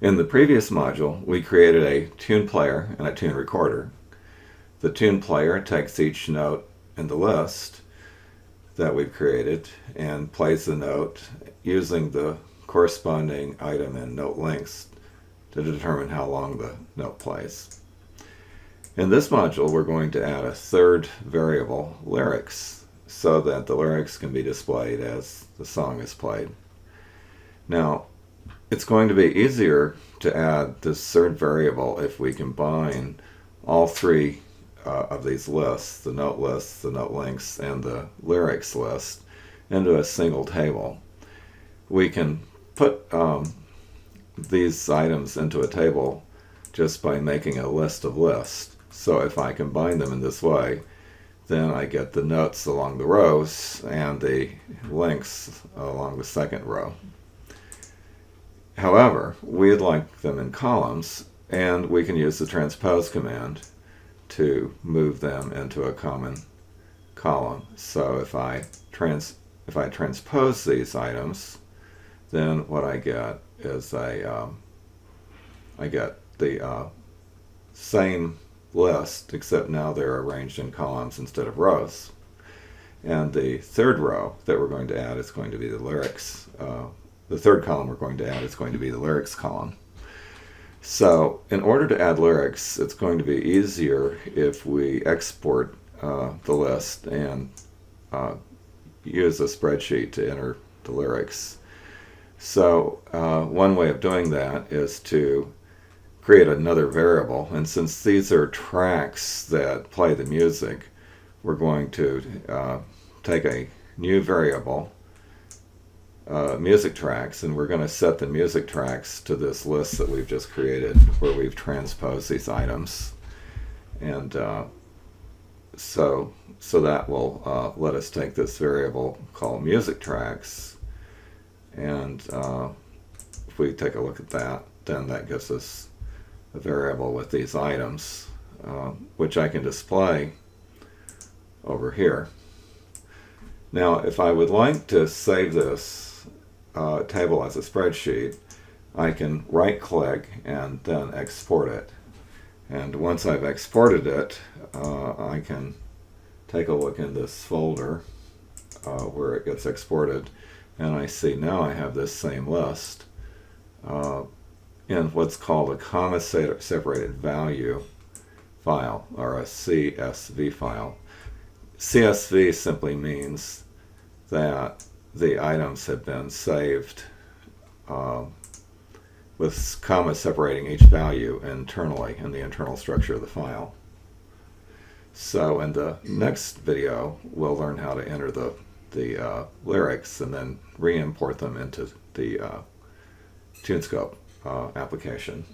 In the previous module, we created a tune player and a tune recorder. The tune player takes each note in the list that we've created and plays the note using the corresponding item and note lengths to determine how long the note plays. In this module, we're going to add a third variable, lyrics, so that the lyrics can be displayed as the song is played. Now, it's going to be easier to add this third variable if we combine all three of these lists, the note lengths, and the lyrics list, into a single table. We can put these items into a table just by making a list of lists. So if I combine them in this way, then I get the notes along the rows and the lengths along the second row. However, we'd like them in columns, and we can use the transpose command to move them into a common column. So if I transpose these items, then what I get is I get the same list, except now they're arranged in columns instead of rows. And the third row that we're going to add is going to be the lyrics. The third column we're going to add is going to be the lyrics column. So in order to add lyrics, it's going to be easier if we export the list and use a spreadsheet to enter the lyrics. So one way of doing that is to create another variable, and since these are tracks that play the music, we're going to take a new variable, music tracks, and we're going to set the music tracks to this list that we've just created where we've transposed these items. And so that will let us take this variable called music tracks, and if we take a look at that, then that gives us a variable with these items, which I can display over here. Now, if I would like to save this table as a spreadsheet, I can right-click and then export it. And once I've exported it, I can take a look in this folder where it gets exported, and I see now I have this same list in what's called a comma-separated value file, or a CSV file. CSV simply means that the items have been saved with commas separating each value internally in the internal structure of the file. So in the next video, we'll learn how to enter the lyrics and then re-import them into the TuneScope application.